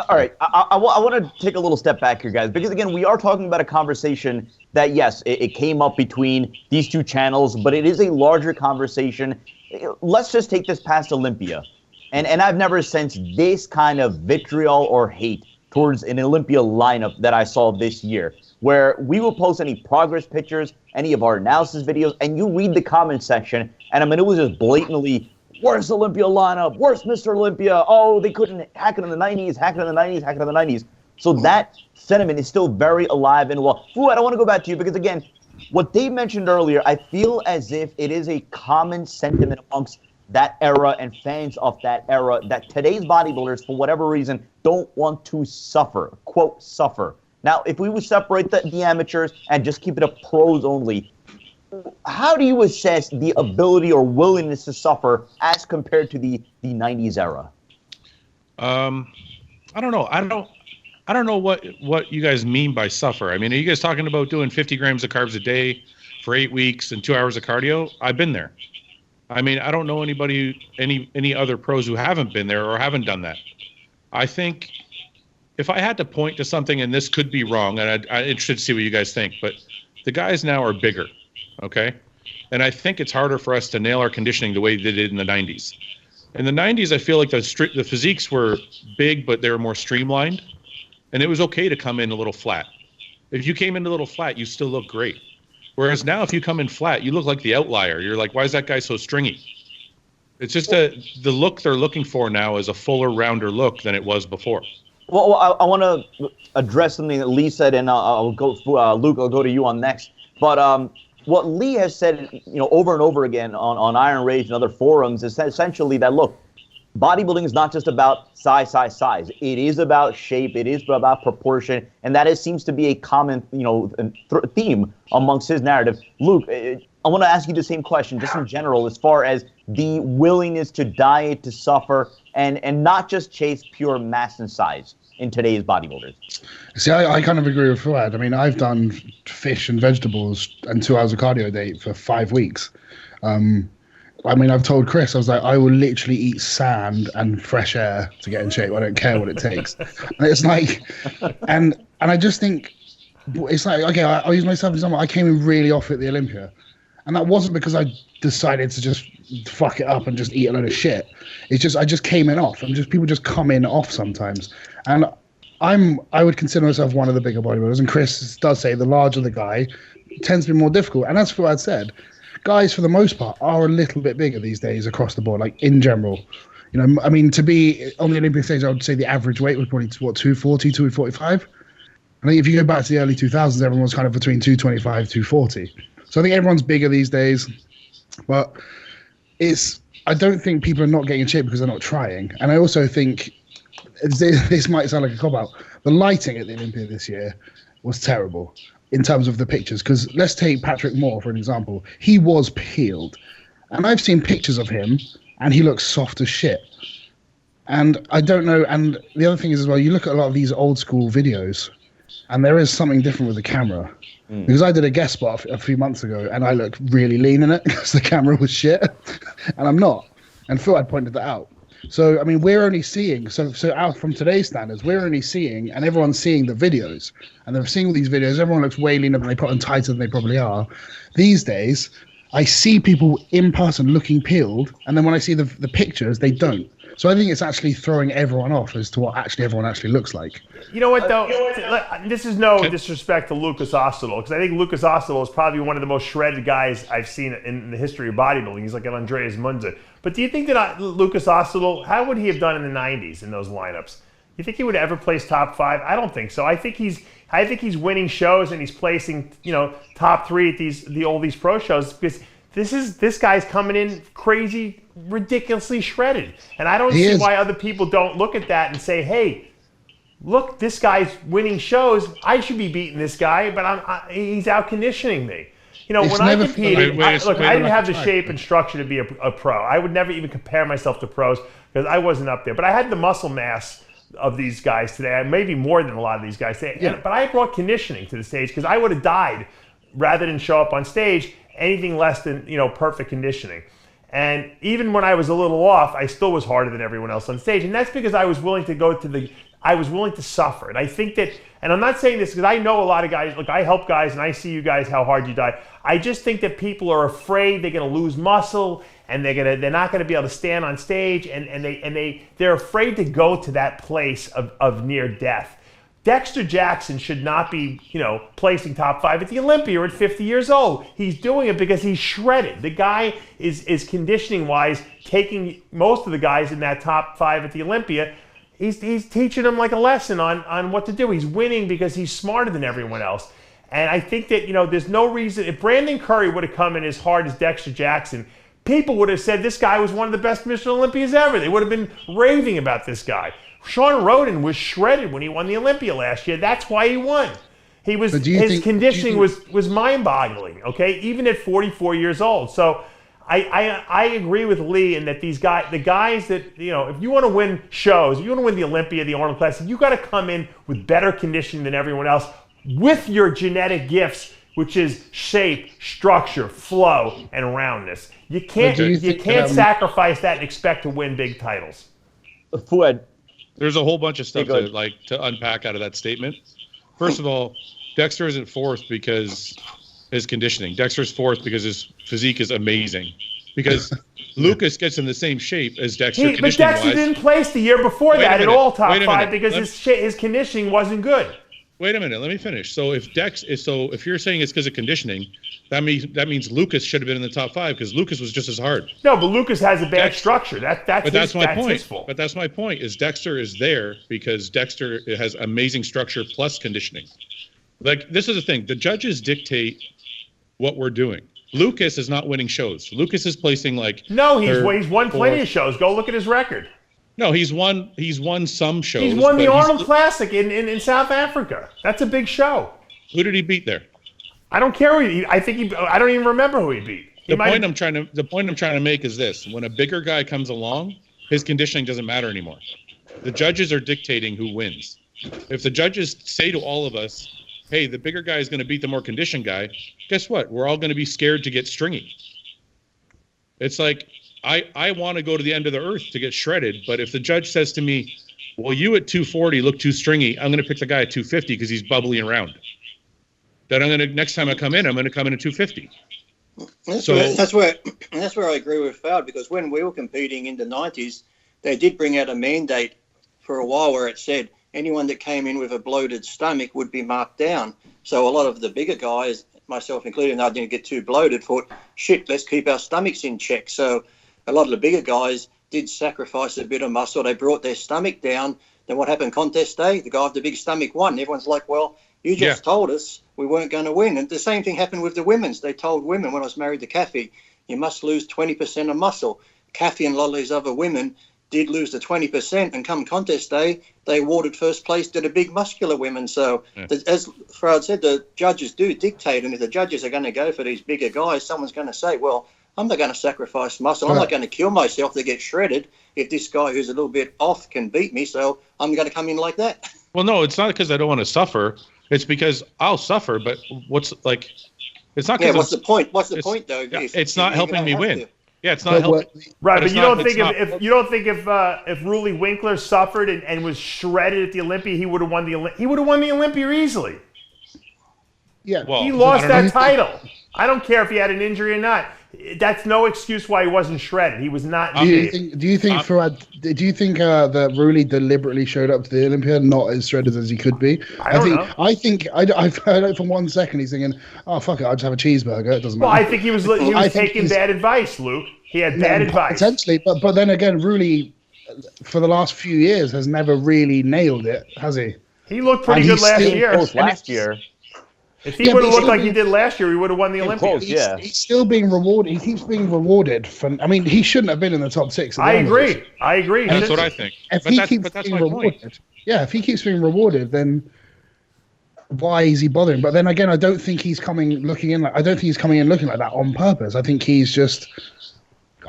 All right, I want to take a little step back here, guys, because again, we are talking about a conversation that, yes, it came up between these two channels, but it is a larger conversation. Let's just take this past Olympia, and I've never sensed this kind of vitriol or hate towards an Olympia lineup that I saw this year, where we will post any progress pictures, any of our analysis videos, and you read the comment section, and I mean, it was just blatantly, worst Olympia lineup, worst Mr. Olympia. Oh, they couldn't hack it in the 90s, hack it in the 90s, hack it in the 90s. So that sentiment is still very alive and well. Fouad, I want to go back to you because, again, what Dave mentioned earlier, I feel as if it is a common sentiment amongst that era and fans of that era that today's bodybuilders, for whatever reason, don't want to suffer, quote, suffer. Now, if we would separate the amateurs and just keep it a pros only, how do you assess the ability or willingness to suffer as compared to the 90s era? I don't know. I don't know what you guys mean by suffer. I mean, are you guys talking about doing 50 grams of carbs a day for 8 weeks and 2 hours of cardio? I've been there. I mean, I don't know anybody, any other pros who haven't been there or haven't done that. I think if I had to point to something, and this could be wrong, and I'm interested to see what you guys think, but the guys now are bigger. Okay. And I think it's harder for us to nail our conditioning the way they did in the 90s. In the 90s, I feel like the physiques were big, but they were more streamlined. And it was okay to come in a little flat. If you came in a little flat, you still look great. Whereas now, if you come in flat, you look like the outlier. You're like, why is that guy so stringy? It's just the look they're looking for now is a fuller, rounder look than it was before. Well, I want to address something that Lee said, and I'll go, Luke, I'll go to you on next. But what Lee has said, over and over again on Iron Rage and other forums is essentially that, look, bodybuilding is not just about size. It is about shape. It is about proportion, and that seems to be a common, theme amongst his narrative. Luke, I want to ask you the same question, just in general, as far as the willingness to diet, to suffer, and not just chase pure mass and size in today's bodybuilders. See, I kind of agree with Fouad. I mean, I've done fish and vegetables and 2 hours of cardio a day for 5 weeks. I mean, I've told Chris, I was like, I will literally eat sand and fresh air to get in shape. I don't care what it takes. And it's like, and I just think, it's like, okay, I'll use myself as an example. I came in really off at the Olympia. And that wasn't because I decided to just fuck it up and just eat a load of shit. It's just, I just came in off. And people just come in off sometimes. And I would consider myself one of the bigger bodybuilders. And Chris does say the larger the guy tends to be more difficult. And that's what I'd said. Guys, for the most part, are a little bit bigger these days across the board, like in general. I mean, to be on the Olympic stage, I would say the average weight was probably, 240, 245? I think if you go back to the early 2000s, everyone was kind of between 225, 240. So I think everyone's bigger these days. But I don't think people are not getting in shape because they're not trying. And I also think, this might sound like a cop-out, the lighting at the Olympia this year was terrible in terms of the pictures. Because let's take Patrick Moore, for an example. He was peeled. And I've seen pictures of him, and he looks soft as shit. And I don't know. And the other thing is as well, you look at a lot of these old school videos, and there is something different with the camera. Because I did a guest spot a few months ago, and I looked really lean in it because the camera was shit. And I'm not. And Fouad pointed that out. So, I mean, we're only seeing, so out from today's standards, we're only seeing, and everyone's seeing the videos. And they're seeing all these videos. Everyone looks way leaner than they put on tighter than they probably are. These days, I see people in person looking peeled, and then when I see the pictures, they don't. So I think it's actually throwing everyone off as to what everyone actually looks like. You know what, though? This is no disrespect to Lucas Osterloh, because I think Lucas Osterloh is probably one of the most shredded guys I've seen in the history of bodybuilding. He's like an Andreas Munzer. But do you think that Lucas Osterloh, how would he have done in the 90s in those lineups? You think he would ever place top 5? I don't think so. I think he's winning shows and he's placing, top 3 at all these pro shows because this guy's coming in crazy, ridiculously shredded. And I don't see why other people don't look at that and say, hey, look, this guy's winning shows. I should be beating this guy, but he's out conditioning me. When I competed, I didn't have the shape and structure to be a pro. I would never even compare myself to pros because I wasn't up there. But I had the muscle mass of these guys today, maybe more than a lot of these guys today. Yeah. But I brought conditioning to the stage because I would have died rather than show up on stage anything less than perfect conditioning. And even when I was a little off, I still was harder than everyone else on stage. And that's because I was willing to I was willing to suffer. And I think that, and I'm not saying this because I know a lot of guys, look, I help guys and I see you guys how hard you die. I just think that people are afraid they're going to lose muscle and they're not going to be able to stand on stage, and they're afraid to go to that place of near death. Dexter Jackson should not be, placing top 5 at the Olympia at 50 years old. He's doing it because he's shredded. The guy is conditioning-wise taking most of the guys in that top 5 at the Olympia. He's teaching them like a lesson on what to do. He's winning because he's smarter than everyone else. And I think that, there's no reason. If Brandon Curry would have come in as hard as Dexter Jackson, people would have said this guy was one of the best Mr. Olympias ever. They would have been raving about this guy. Sean Roden was shredded when he won the Olympia last year. That's why he won. His conditioning was mind-boggling, okay, even at 44 years old. So I agree with Lee in that the guys that, if you want to win shows, if you want to win the Olympia, the Arnold Classic, you got to come in with better conditioning than everyone else with your genetic gifts, which is shape, structure, flow, and roundness. You can't sacrifice that and expect to win big titles. Fouad. There's a whole bunch of stuff to unpack out of that statement. First of all, Dexter isn't fourth because his conditioning. Dexter's fourth because his physique is amazing. Because Lucas gets in the same shape as Dexter. But Dexter didn't place the year before that at all top 5 because his conditioning wasn't good. Wait a minute, let me finish. So if you're saying it's because of conditioning, that means Lucas should have been in the top 5 because Lucas was just as hard. No, but Lucas has a bad structure. That's my point. His fault. But that's my point. Is Dexter is there because Dexter has amazing structure plus conditioning. Like, this is the thing. The judges dictate what we're doing. Lucas is not winning shows. Lucas is placing he's won plenty of shows. Go look at his record. No, he's won some shows. He's won the Arnold Classic in South Africa. That's a big show. Who did he beat there? I don't care who I don't even remember who he beat. The point I'm trying to make is this: when a bigger guy comes along, his conditioning doesn't matter anymore. The judges are dictating who wins. If the judges say to all of us, "Hey, the bigger guy is going to beat the more conditioned guy," guess what? We're all going to be scared to get stringy. It's like, I want to go to the end of the earth to get shredded, but if the judge says to me, well, you at 240 look too stringy, I'm going to pick the guy at 250 because he's bubbly and round. Then next time I come in, I'm going to come in at 250. That's where I agree with Fouad, because when we were competing in the 90s, they did bring out a mandate for a while where it said anyone that came in with a bloated stomach would be marked down. So a lot of the bigger guys, myself included, I didn't get too bloated, thought, shit, let's keep our stomachs in check. So a lot of the bigger guys did sacrifice a bit of muscle. They brought their stomach down. Then what happened contest day? The guy with the big stomach won. Everyone's like, well, you just told us we weren't going to win. And the same thing happened with the women's. They told women when I was married to Kathy, you must lose 20% of muscle. Kathy and a lot of these other women did lose the 20%, and come contest day, they awarded first place to the big muscular women. So, as Fouad said, the judges do dictate, and if the judges are going to go for these bigger guys, someone's going to say, well, I'm not going to sacrifice muscle. I'm not going to kill myself to get shredded if this guy who's a little bit off can beat me, so I'm going to come in like that. Well, no, it's not because I don't want to suffer. It's because I'll suffer, but it's not. Yeah, what's the point? What's the point, though? It's not helping me win. Yeah, it's not helping. Right, but you don't think if Ruli Winkler suffered and was shredded at the Olympia, he would have won the Olympia easily. Yeah, well, he lost that title. I don't care if he had an injury or not. That's no excuse why he wasn't shredded. He was not. Do you think that Ruli deliberately showed up to the Olympia not as shredded as he could be? I think I've heard it for 1 second. He's thinking, "Oh fuck it, I'll just have a cheeseburger. It doesn't matter." Well, I think he was taking bad advice, Luke. He had bad advice. Potentially, but then again, Ruli, for the last few years, has never really nailed it, has he? He looked pretty good last year. If he would have looked like he did last year, he would have won the Olympics. He's still being rewarded. He keeps being rewarded for. I mean, he shouldn't have been in the top 6. I agree. That's what I think. If he keeps being rewarded, if he keeps being rewarded, then why is he bothering? But then again, I don't think he's coming in looking like that on purpose. I think he's just.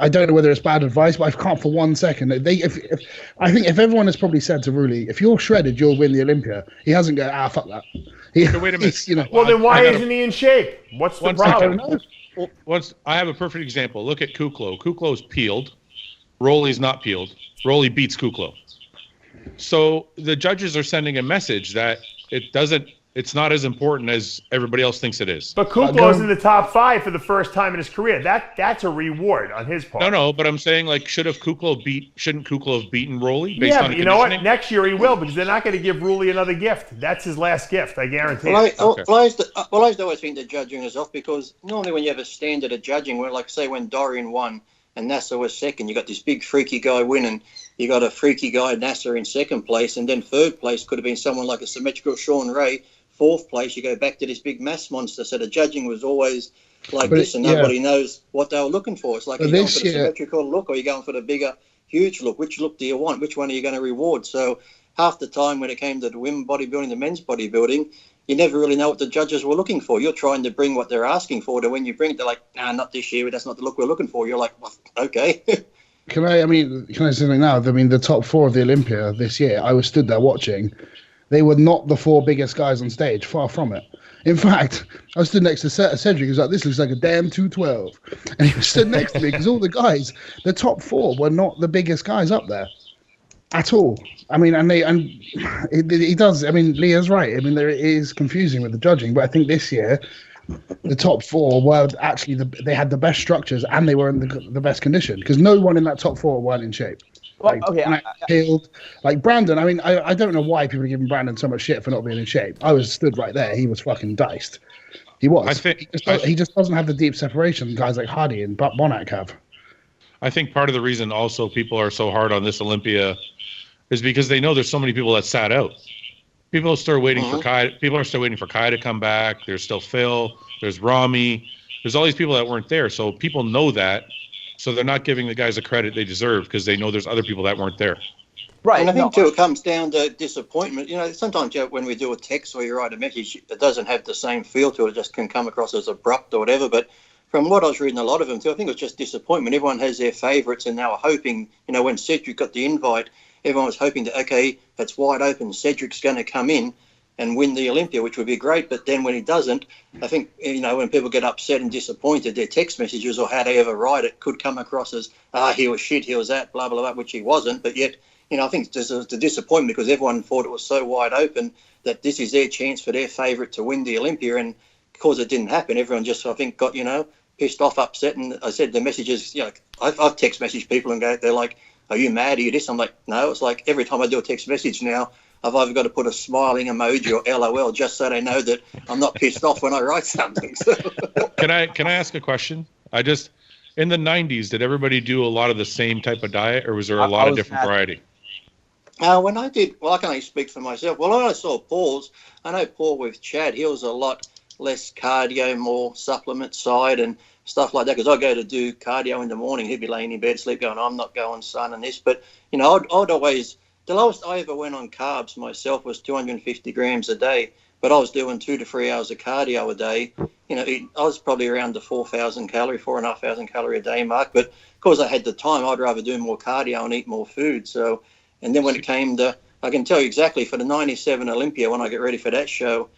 I don't know whether it's bad advice, but I can't for 1 second. I think if everyone has probably said to Ruli, if you're shredded, you'll win the Olympia. He hasn't gone, fuck that. Wait a minute. Well, then why isn't he in shape? What's the problem? I have a perfect example. Look at Kuklo. Kuklo's peeled. Rolly's not peeled. Rolly beats Kuklo. So the judges are sending a message that it's not as important as everybody else thinks it is. But Kuklo's in the top 5 for the first time in his career. That's a reward on his part. No, but I'm saying, like, shouldn't Kuklo have beaten Rolly based on but you know what? conditioning? Next year he will, because they're not going to give Rolly another gift. That's his last gift, I guarantee Well, it. I used to always think that judging is off, because normally when you have a standard of judging, where, like, say when Dorian won and Nasser was second, you got this big freaky guy winning. You got a freaky guy, Nasser, in second place, and then third place could have been someone like a symmetrical Sean Ray. Fourth place, you go back to this big mass monster. So the judging was always like this, and nobody knows what they were looking for. It's like, are you going for the symmetrical look, or are you going for the bigger, huge look? Which look do you want? Which one are you going to reward? So half the time when it came to the women bodybuilding, the men's bodybuilding, you never really know what the judges were looking for. You're trying to bring what they're asking for, to when you bring it, they're like, nah, not this year. That's not the look we're looking for. You're like, well, okay. Can I say something now? I mean, the top 4 of the Olympia this year, I was stood there watching. They were not the 4 biggest guys on stage, far from it. In fact, I was stood next to Cedric. He was like, this looks like a damn 212. And he was stood next to me, because all the guys, the top 4 were not the biggest guys up there at all. I mean, he does. I mean, Leah's right. I mean, it is confusing with the judging, but I think this year, the top 4 were actually, they had the best structures, and they were in the best condition, because no one in that top 4 weren't in shape. Well, okay. Peeled. Like Brandon, I mean, I don't know why people are giving Brandon so much shit for not being in shape. I was stood right there. He was fucking diced. He was. He just doesn't have the deep separation guys like Hardy and Bonac have. I think part of the reason also people are so hard on this Olympia is because they know there's so many people that sat out. People are still waiting for Kai. People are still waiting for Kai to come back. There's still Phil. There's Rami. There's all these people that weren't there. So people know that. So they're not giving the guys the credit they deserve, because they know there's other people that weren't there. Right. And I think, too, it comes down to disappointment. You know, sometimes when we do a text or you write a message, it doesn't have the same feel to it. It just can come across as abrupt or whatever. But from what I was reading, a lot of them, too, I think it was just disappointment. Everyone has their favourites, and they were hoping, you know, when Cedric got the invite, everyone was hoping that, okay, it's wide open, Cedric's going to come in and win the Olympia, which would be great. But then when he doesn't, I think, you know, when people get upset and disappointed, their text messages or how they ever write it could come across as, he was shit, he was that, blah, blah, blah, which he wasn't. But yet, you know, I think there's the disappointment, because everyone thought it was so wide open that this is their chance for their favourite to win the Olympia. And because it didn't happen, everyone just, I think, got, you know, pissed off, upset. And I said the messages, you know, I've text messaged people and they're like, are you mad? Are you this? I'm like, no. It's like every time I do a text message now, I've either got to put a smiling emoji or LOL, just so they know that I'm not pissed off when I write something. So. Can I ask a question? In the 90s, did everybody do a lot of the same type of diet, or was there a lot of different variety? When I did, well, I can only speak for myself. Well, when I saw Paul's, I know Paul with Chad, he was a lot less cardio, more supplement side and stuff like that, because I go to do cardio in the morning. He'd be laying in bed, sleep, going, I'm not going, son, and this. But, you know, I'd always... The lowest I ever went on carbs myself was 250 grams a day, but I was doing 2 to 3 hours of cardio a day. You know, I was probably around the 4,500 calorie a day mark, but because I had the time, I'd rather do more cardio and eat more food. So, and then when it came to, I can tell you exactly for the 97 Olympia, when I get ready for that show,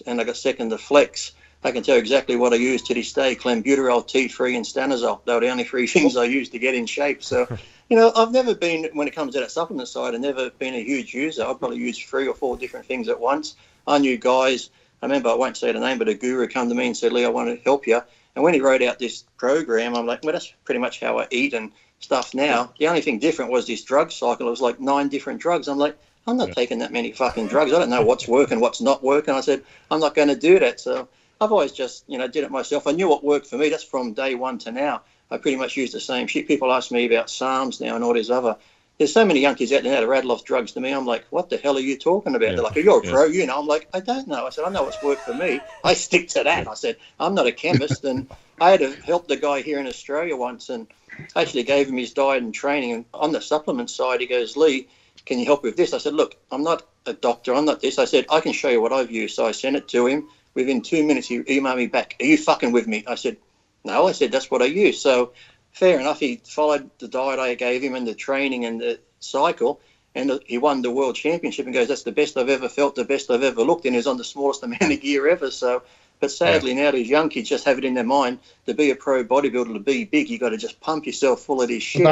and I got second to Flex, I can tell you exactly what I use to this day: clenbuterol, T3, and stanozol. They were the only 3 things I used to get in shape. So, you know, I've never been, when it comes to that supplement side, I've never been a huge user. I've probably used 3 or 4 different things at once. I knew guys, I remember, I won't say the name, but a guru come to me and said, Lee, I want to help you. And when he wrote out this program, I'm like, well, that's pretty much how I eat and stuff now. The only thing different was this drug cycle. It was like 9 different drugs. I'm like, I'm not taking that many fucking drugs. I don't know what's working, what's not working. I said, I'm not going to do that. So I've always just, you know, did it myself. I knew what worked for me. That's from day one to now. I pretty much use the same shit. People ask me about SARMs now and all this other. There's so many young kids out there now that rattle off drugs to me. I'm like, what the hell are you talking about? Yeah. They're like, you're a pro, you know. I'm like, I don't know. I said, I know what's worked for me. I stick to that. I said, I'm not a chemist. And I had to help the guy here in Australia once, and I actually gave him his diet and training. And on the supplement side, he goes, Lee, can you help with this? I said, look, I'm not a doctor. I'm not this. I said, I can show you what I've used. So I sent it to him. Within 2 minutes, he emailed me back, are you fucking with me? I said, no. I said, that's what I use. So fair enough. He followed the diet I gave him and the training and the cycle, and he won the world championship and goes, that's the best I've ever felt, the best I've ever looked, and he's on the smallest amount of gear ever. So But sadly, now these young kids just have it in their mind to be a pro bodybuilder, to be big, you got to just pump yourself full of this shit.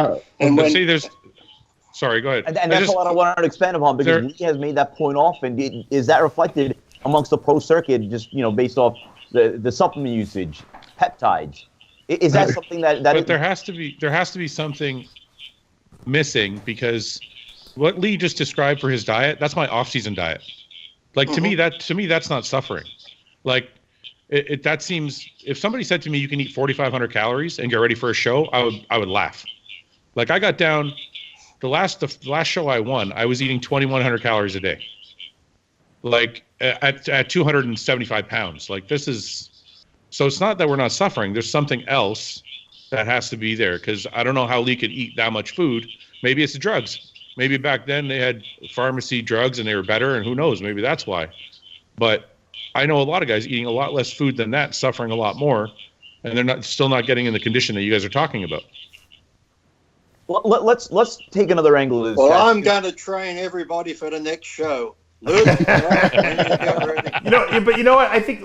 Sorry, go ahead. And that's what I wanted to expand upon, because Lee has made that point often. Is that reflected amongst the pro circuit, just based off the supplement usage, peptides? Is that something that? But there has to be something missing, because what Lee just described for his diet, that's my off-season diet. Like to me, that's not suffering. Like that seems. If somebody said to me, "You can eat 4,500 calories and get ready for a show," I would laugh. Like I got down. The last show I won, I was eating 2,100 calories a day. Like at 275 pounds. Like this is. So it's not that we're not suffering. There's something else that has to be there, because I don't know how Lee could eat that much food. Maybe it's the drugs. Maybe back then they had pharmacy drugs and they were better, and who knows? Maybe that's why. But I know a lot of guys eating a lot less food than that, suffering a lot more, and they're still not getting in the condition that you guys are talking about. Well, let's take another angle of this. Well, I'm going to train everybody for the next show. Luke, but you know what? I think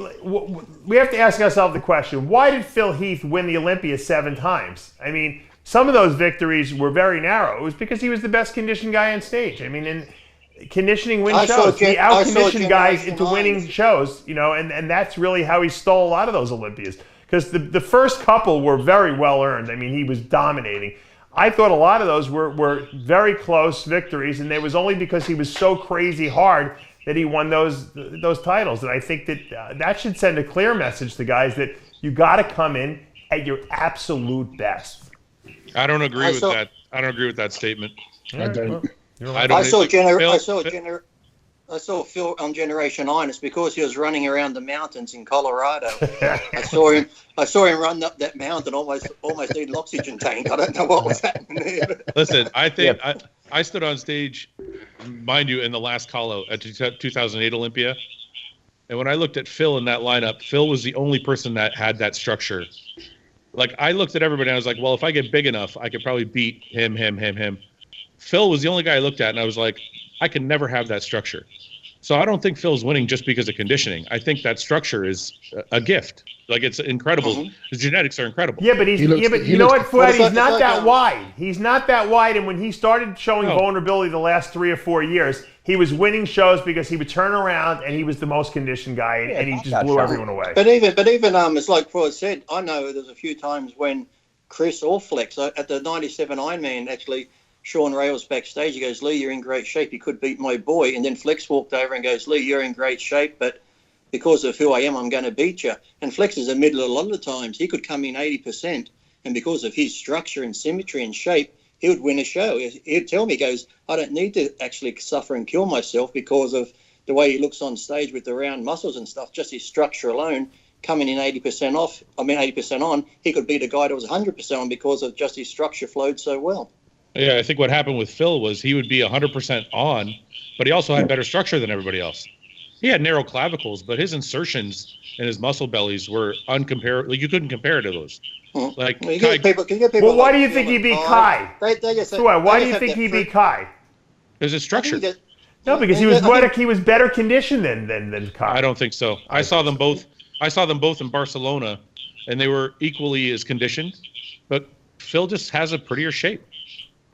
we have to ask ourselves the question: why did Phil Heath win the Olympia 7 times? I mean, some of those victories were very narrow. It was because he was the best conditioned guy on stage. I mean, in conditioning wins shows. He out-conditioned guys into winning shows, and that's really how he stole a lot of those Olympias. Because the first couple were very well earned. I mean, he was dominating. I thought a lot of those were very close victories, and it was only because he was so crazy hard that he won those titles. And I think that should send a clear message to guys that you got to come in at your absolute best. I don't agree with that. I don't agree with that statement. I don't. I saw Phil on Generation 9. It's because he was running around the mountains in Colorado. I saw him run up that mountain, almost need an oxygen tank. I don't know what was happening there. Listen, I think I stood on stage, mind you, in the last call-out at 2008 Olympia. And when I looked at Phil in that lineup, Phil was the only person that had that structure. Like, I looked at everybody and I was like, well, if I get big enough, I could probably beat him. Phil was the only guy I looked at, and I was like, I can never have that structure. So I don't think Phil's winning just because of conditioning. I think that structure is a gift. Like, it's incredible. Mm-hmm. His genetics are incredible. Yeah, but you know what, Fouad? He's not that wide. He's not that wide. And when he started showing vulnerability the last 3 or 4 years, he was winning shows because he would turn around and he was the most conditioned guy, and he just blew everyone away. But even it's like Fouad said. I know there's a few times when Chris or Flex at the 97 Ironman, actually, Sean Ray was backstage. He goes, Lee, you're in great shape. You could beat my boy. And then Flex walked over and goes, Lee, you're in great shape, but because of who I am, I'm going to beat you. And Flex is admitted a lot of the times he could come in 80%, and because of his structure and symmetry and shape, he would win a show. He'd tell me, he goes, I don't need to actually suffer and kill myself because of the way he looks on stage with the round muscles and stuff. Just his structure alone, coming in 80% on, he could beat a guy that was 100% on because of just his structure flowed so well. Yeah, I think what happened with Phil was he would be 100% on, but he also had better structure than everybody else. He had narrow clavicles, but his insertions and his muscle bellies were uncomparable. Like, you couldn't compare to those. Like, well, why do you think he beat Kai? Why do you think he beat Kai? There's a structure. No, because he was better conditioned than Kai. I don't think so. I saw them both in Barcelona, and they were equally as conditioned, but Phil just has a prettier shape.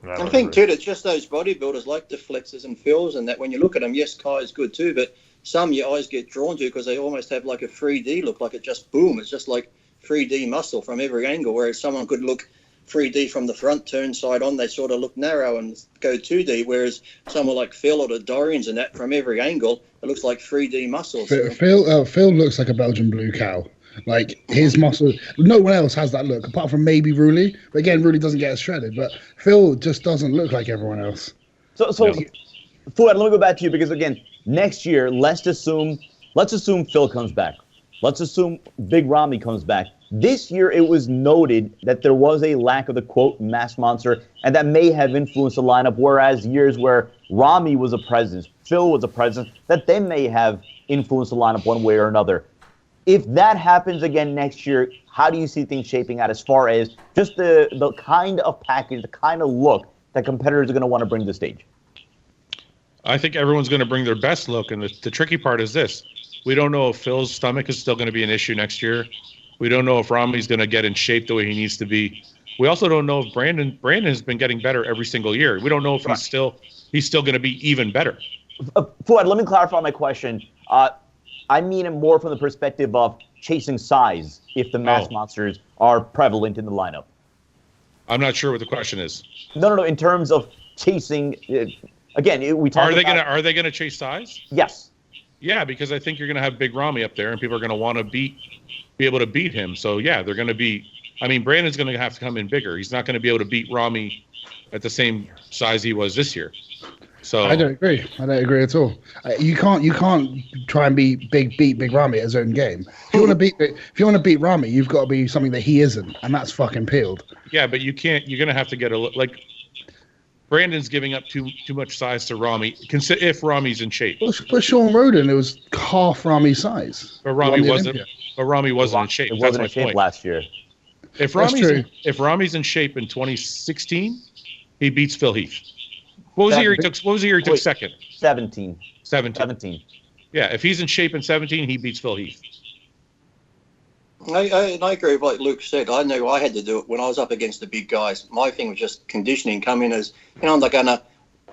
I think too, it's just those bodybuilders like the Flexes and Phils and that when you look at them, yes, Kai is good too, but some your eyes get drawn to because they almost have like a 3D look, like it just boom, it's just like 3D muscle from every angle, whereas someone could look 3D from the front, turn side on, they sort of look narrow and go 2D, whereas someone like Phil or the Dorians and that from every angle, it looks like 3D muscles. Phil looks like a Belgian blue cow. Like, his muscle, no one else has that look, apart from maybe Rulli. But again, Rulli doesn't get as shredded. But Phil just doesn't look like everyone else. So Fouad, let me go back to you, because again, next year, let's assume Phil comes back. Let's assume Big Ramy comes back. This year, it was noted that there was a lack of the, quote, mass monster, and that may have influenced the lineup, whereas years where Ramy was a presence, Phil was a presence, that they may have influenced the lineup one way or another. If that happens again next year, how do you see things shaping out as far as just the kind of package, the kind of look that competitors are going to want to bring to the stage? I think everyone's going to bring their best look, and the tricky part is this. We don't know if Phil's stomach is still going to be an issue next year. We don't know if Rami's going to get in shape the way he needs to be. We also don't know if Brandon has been getting better every single year. We don't know if he's still going to be even better. Fouad, let me clarify my question. I mean it more from the perspective of chasing size if the mass monsters are prevalent in the lineup. I'm not sure what the question is. No. In terms of chasing, again, we talk about... Are they gonna chase size? Yes. Yeah, because I think you're gonna have Big Rami up there, and people are gonna want to be able to beat him. So yeah, they're gonna be. I mean, Brandon's gonna have to come in bigger. He's not gonna be able to beat Rami at the same size he was this year. So I don't agree. I don't agree at all. You can't try and beat Big Rami at his own game. If you want to beat Rami, you've got to be something that he isn't, and that's fucking peeled. Yeah, but you can't. You're gonna have to get like Brandon's giving up too much size to Rami. If Rami's in shape. But Sean Roden, it was half Rami's size. But Rami wasn't. But Rami wasn't in shape. It wasn't in shape last year. If Rami's in shape in 2016, he beats Phil Heath. What was the year he took second? 17. Yeah, if he's in shape in 17, he beats Phil Heath. I agree with what Luke said. I knew I had to do it when I was up against the big guys. My thing was just conditioning, come in as, I'm not going to,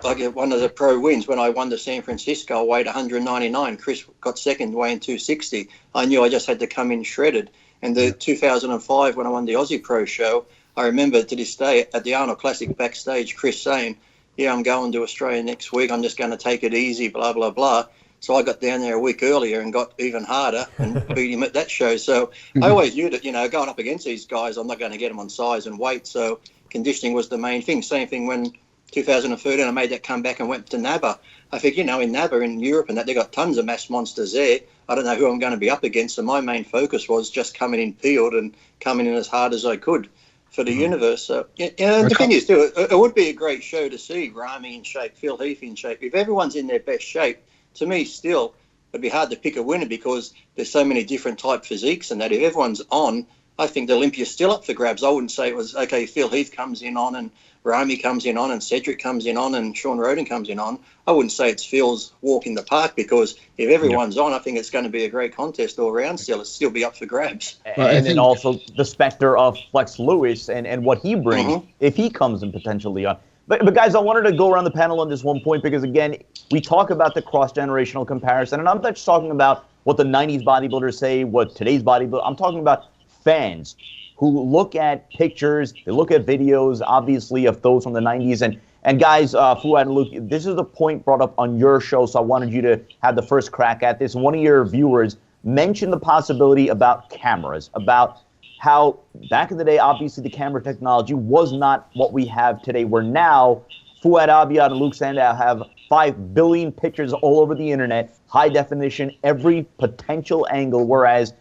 like one of the pro wins when I won the San Francisco, I weighed 199. Chris got second, weighing 260. I knew I just had to come in shredded. And the 2005, when I won the Aussie Pro Show, I remember to this day at the Arnold Classic backstage, Chris saying, yeah, I'm going to Australia next week. I'm just going to take it easy, blah, blah, blah. So I got down there a week earlier and got even harder and beat him at that show. So I always knew that, going up against these guys, I'm not going to get them on size and weight. So conditioning was the main thing. Same thing when 2013 I made that comeback and went to NABBA. I think, in NABBA in Europe and that, they got tons of mass monsters there. I don't know who I'm going to be up against. So my main focus was just coming in peeled and coming in as hard as I could for the universe. So, the thing is, too, it would be a great show to see Rami in shape, Phil Heath in shape. If everyone's in their best shape, to me, still, it'd be hard to pick a winner because there's so many different type physiques and that. If everyone's on, I think the Olympia's still up for grabs. I wouldn't say it was, okay, Phil Heath comes in on and Rami comes in on and Cedric comes in on and Sean Roden comes in on. I wouldn't say it's Phil's walk in the park because if everyone's on, I think it's going to be a great contest all around still. It'll still be up for grabs. And then also the specter of Flex Lewis and what he brings if he comes in potentially on. But guys, I wanted to go around the panel on this one point because, again, we talk about the cross-generational comparison, and I'm not just talking about what the 90s bodybuilders say, what today's bodybuilders. I'm talking about fans who look at pictures, they look at videos, obviously, of those from the 90s. And guys, Fouad and Luke, this is the point brought up on your show, so I wanted you to have the first crack at this. One of your viewers mentioned the possibility about cameras, about how back in the day, obviously, the camera technology was not what we have today, where now Fouad, Abiad, and Luke Sandoe have 5 billion pictures all over the internet, high definition, every potential angle, whereas,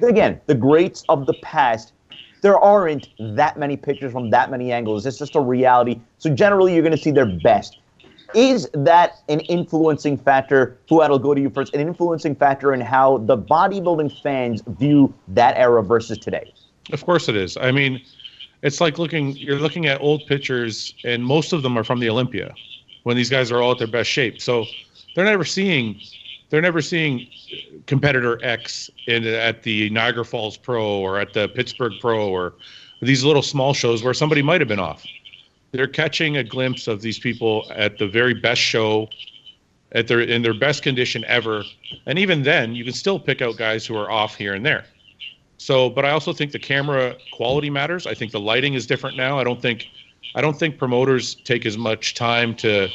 again, the greats of the past, there aren't that many pictures from that many angles. It's just a reality. So generally, you're going to see their best. Is that an influencing factor? Fouad, I'll go to you first. An influencing factor in how the bodybuilding fans view that era versus today? Of course it is. I mean, it's like you're looking at old pictures, and most of them are from the Olympia when these guys are all at their best shape. So they're never seeing competitor X at the Niagara Falls Pro or at the Pittsburgh Pro or these little small shows where somebody might have been off. They're catching a glimpse of these people at the very best show, in their best condition ever. And even then, you can still pick out guys who are off here and there. So, but I also think the camera quality matters. I think the lighting is different now. I don't think promoters take as much time to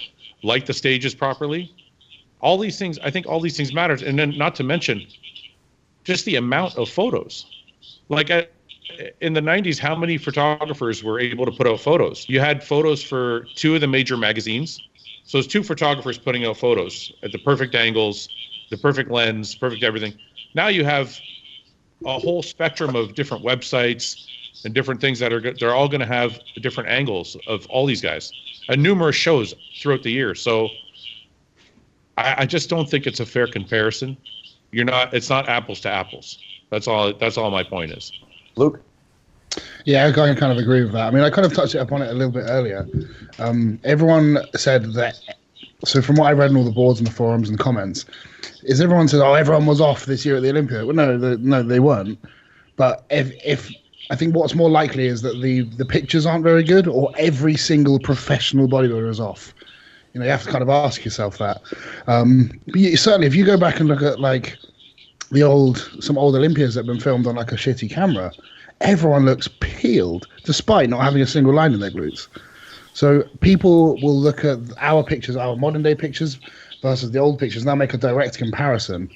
light the stages properly. All these things, I think all these things matters. And then not to mention just the amount of photos. Like in the 90s, how many photographers were able to put out photos? You had photos for 2 of the major magazines. So it's 2 photographers putting out photos at the perfect angles, the perfect lens, perfect everything. Now you have a whole spectrum of different websites and different things they're all going to have different angles of all these guys and numerous shows throughout the year. So I just don't think it's a fair comparison. It's not apples to apples. That's all my point is. Luke? Yeah, I kind of agree with that. I mean, I kind of touched upon it a little bit earlier. Everyone said that So from what I read in all the boards and the forums and the comments, is everyone says, "Oh, everyone was off this year at the Olympia." Well, no, they weren't. But if I think what's more likely is that the pictures aren't very good, or every single professional bodybuilder is off. You have to kind of ask yourself that. But certainly, if you go back and look at like some old Olympias that have been filmed on like a shitty camera, everyone looks peeled despite not having a single line in their glutes. So people will look at our pictures, our modern day pictures versus the old pictures, now make a direct comparison,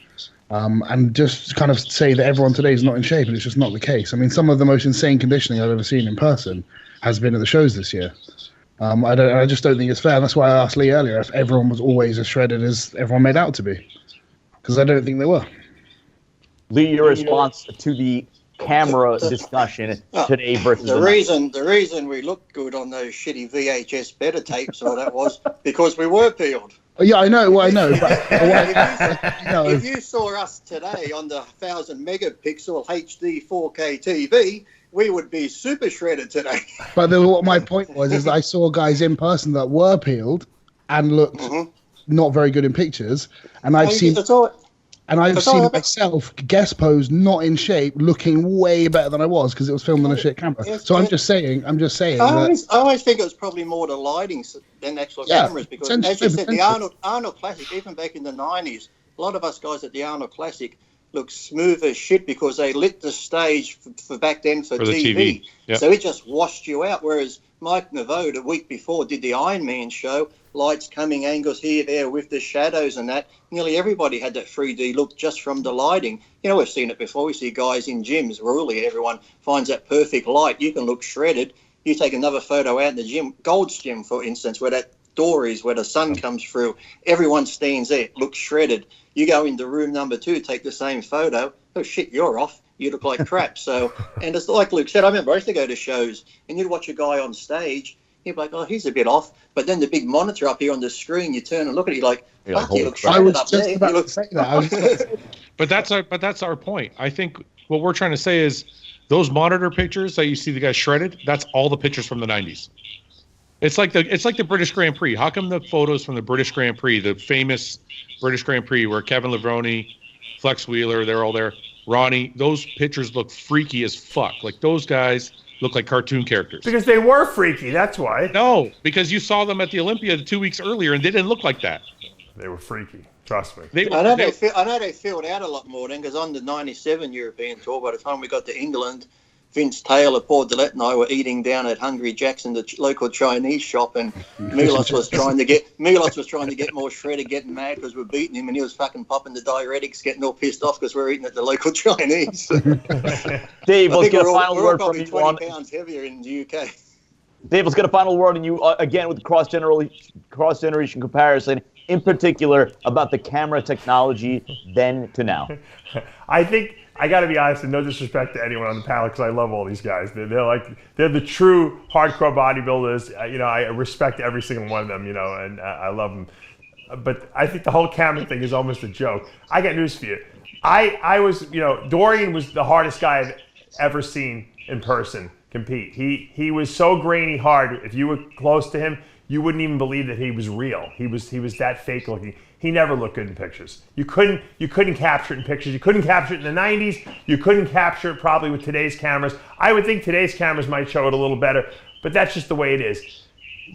and just kind of say that everyone today is not in shape, and it's just not the case. I mean, some of the most insane conditioning I've ever seen in person has been at the shows this year. I just don't think it's fair. And that's why I asked Lee earlier if everyone was always as shredded as everyone made out to be, because I don't think they were. Lee, your response to the camera discussion today versus the reason we looked good on those shitty VHS better tapes, or that was because we were peeled. Yeah, I know. Well, I know. But if you saw us today on the 1000 megapixel HD 4K TV, we would be super shredded today. But what my point was is that I saw guys in person that were peeled and looked not very good in pictures, and I've seen myself guest pose not in shape, looking way better than I was because it was filmed on a shit camera. So I'm just saying. I always think it was probably more the lighting than actual cameras, because as you said, the Arnold Classic, even back in the 90s, a lot of us guys at the Arnold Classic looked smooth as shit because they lit the stage for back then for TV. Yep. So it just washed you out. Whereas Mike Naveau, the week before, did the Iron Man show, lights coming, angles here, there, with the shadows and that. Nearly everybody had that 3D look just from the lighting. We've seen it before. We see guys in gyms, really, everyone finds that perfect light. You can look shredded. You take another photo out in the gym, Gold's Gym, for instance, where that door is, where the sun comes through. Everyone stands there, looks shredded. You go into room number 2, take the same photo. Oh, shit, you're off. You look like crap. So, and it's like Luke said, I remember I used to go to shows and you'd watch a guy on stage. You'd be like, oh, he's a bit off. But then the big monitor up here on the screen, you turn and look at it, you're like, fuck, he looks shredded up there. About to say that. But that's our point. I think what we're trying to say is those monitor pictures that you see the guy shredded, that's all the pictures from the 90s. It's like the British Grand Prix. How come the photos from the British Grand Prix, the famous British Grand Prix where Kevin Levrone, Flex Wheeler, they're all there, Ronnie, those pictures look freaky as fuck. Like those guys look like cartoon characters. Because they were freaky, that's why. No, because you saw them at the Olympia 2 weeks earlier and they didn't look like that. They were freaky, trust me. I know they filled out a lot more then, because on the 97 European tour, by the time we got to England, Vince Taylor, Paul Dillette and I were eating down at Hungry Jack's in the local Chinese shop, and Milos was trying to get more shredded, getting mad because we're beating him, and he was fucking popping the diuretics, getting all pissed off because we're eating at the local Chinese. Dave, let's get a final word from you. 20 pounds heavier in the UK. Dave, let's get a final word on you again with the cross-generation comparison, in particular about the camera technology then to now. I think I got to be honest, and no disrespect to anyone on the panel, because I love all these guys. They're the true hardcore bodybuilders. I respect every single one of them. And I love them. But I think the whole camera thing is almost a joke. I got news for you. I was, Dorian was the hardest guy I've ever seen in person compete. He was so grainy hard. If you were close to him, you wouldn't even believe that he was real. He was that fake looking. He never looked good in pictures. You couldn't capture it in pictures. You couldn't capture it in the 90s. You couldn't capture it probably with today's cameras. I would think today's cameras might show it a little better, but that's just the way it is.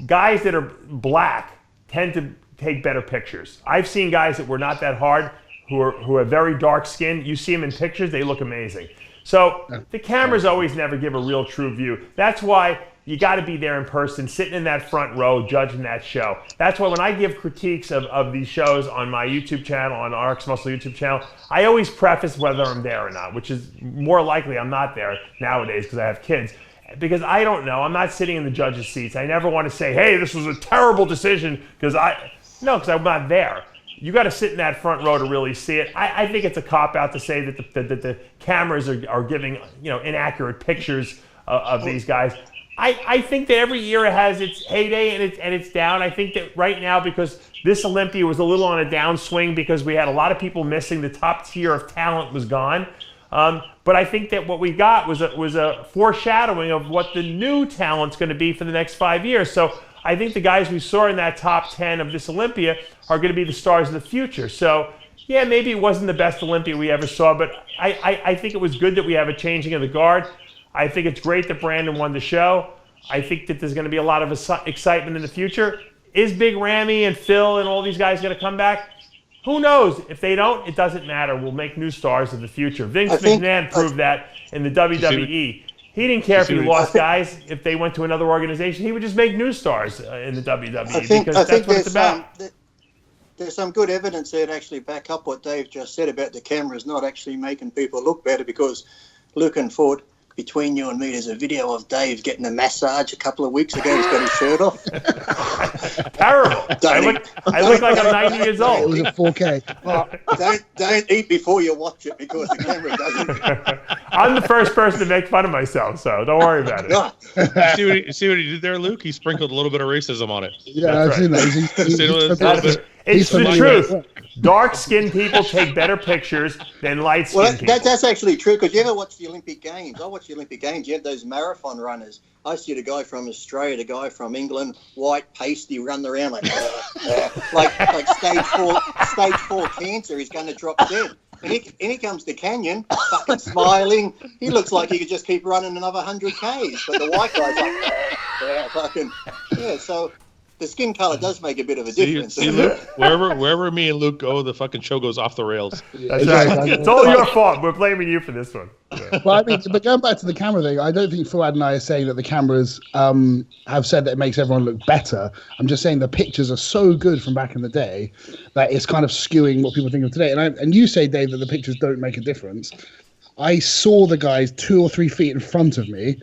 Guys that are black tend to take better pictures. I've seen guys that were not that hard who have very dark skin. You see them in pictures, they look amazing. So the cameras always never give a real true view. That's why you got to be there in person, sitting in that front row, judging that show. That's why when I give critiques of these shows on my YouTube channel, on RxMuscle YouTube channel, I always preface whether I'm there or not, which is more likely I'm not there nowadays because I have kids. Because I don't know. I'm not sitting in the judges' seats. I never want to say, hey, this was a terrible decision, because I'm not there. You got to sit in that front row to really see it. I think it's a cop-out to say that the cameras are giving inaccurate pictures of these guys. I think that every era has its heyday and it's down. I think that right now, because this Olympia was a little on a downswing because we had a lot of people missing, the top tier of talent was gone. But I think that what we got was a foreshadowing of what the new talent's going to be for the next 5 years. So I think the guys we saw in that top 10 of this Olympia are going to be the stars of the future. So, yeah, maybe it wasn't the best Olympia we ever saw, but I think it was good that we have a changing of the guard. I think it's great that Brandon won the show. I think that there's going to be a lot of excitement in the future. Is Big Ramy and Phil and all these guys going to come back? Who knows? If they don't, it doesn't matter. We'll make new stars of the future. Vince McMahon proved that in the WWE. He didn't care if he lost guys. If they went to another organization, he would just make new stars in the WWE because that's what it's about. There's some good evidence there to actually back up what Dave just said about the cameras not actually making people look better, because Luke and Fouad, between you and me, there's a video of Dave getting a massage a couple of weeks ago. He's got his shirt off. Terrible. I look like I'm 90 years old. It was a 4K. Don't eat before you watch it, because the camera doesn't. I'm the first person to make fun of myself, so don't worry about it. You see what he did there, Luke? He sprinkled a little bit of racism on it. Yeah, I've seen that. It's the truth. Dark-skinned people take better pictures than light-skinned people. That's actually true, because you ever watch the Olympic Games? I watch the Olympic Games. You have those marathon runners. I see the guy from Australia, the guy from England, white, pasty, run around like stage 4 cancer. He's going to drop dead. And he comes to Canyon, fucking smiling. He looks like he could just keep running another 100 Ks. But the white guy's like, so the skin color does make a bit of a difference. See, Luke, wherever me and Luke go, the fucking show goes off the rails. That's right. It's all your fault. We're blaming you for this one. Yeah. Well, I mean, but going back to the camera thing, I don't think Fouad and I are saying that the cameras have said that it makes everyone look better. I'm just saying the pictures are so good from back in the day that it's kind of skewing what people think of today. And you say, Dave, that the pictures don't make a difference. I saw the guys 2 or 3 feet in front of me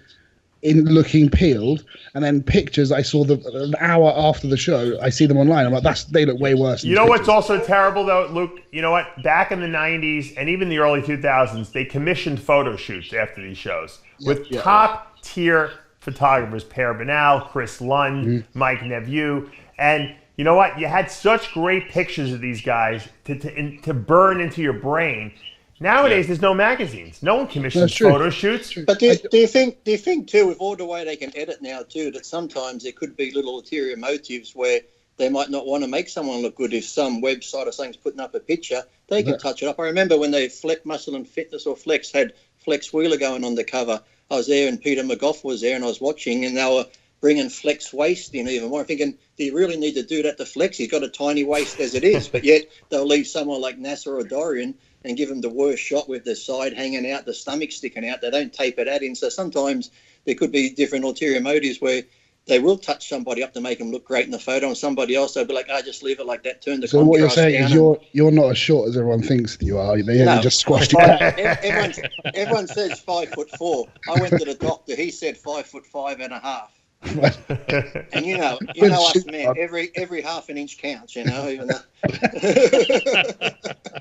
in looking peeled, and then pictures I saw an hour after the show. I see them online. I'm like, they look way worse. You know what's also terrible though, Luke? You know what? Back in the 90s and even the early 2000s, they commissioned photo shoots after these shows with top tier photographers: Per Banal, Chris Lund, Mike Neveu, and you know what? You had such great pictures of these guys to burn into your brain. Nowadays, there's no magazines. No one commissions photo shoots. But do you think too, with all the way they can edit now too, that sometimes there could be little ulterior motives where they might not want to make someone look good? If some website or something's putting up a picture, they can touch it up. I remember when they Flex Muscle and Fitness, or Flex, had Flex Wheeler going on the cover. I was there and Peter McGough was there, and I was watching, and they were bringing Flex waist in even more. I'm thinking, do you really need to do that to Flex? He's got a tiny waist as it is, but yet they'll leave someone like Nasser or Dorian and give them the worst shot with the side hanging out, the stomach sticking out. They don't taper that in. So sometimes there could be different ulterior motives where they will touch somebody up to make them look great in the photo, and somebody else will be like, just leave it like that, turn the contrast down. So what you're saying is you're not as short as everyone thinks that you are. They haven't just squashed you out. Everyone says 5'4". I went to the doctor. He said 5'5.5". And you know us, man. Every half an inch counts. Even though.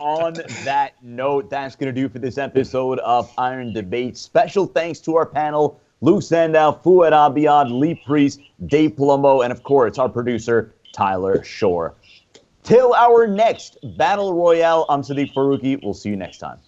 On that note, that's going to do for this episode of Iron Debate. Special thanks to our panel: Luke Sandoe, Fouad Abiad, Lee Priest, Dave Palumbo, and of course our producer Tyler Shore. Till our next Battle Royale, I'm Sadiq Faruqi. We'll see you next time.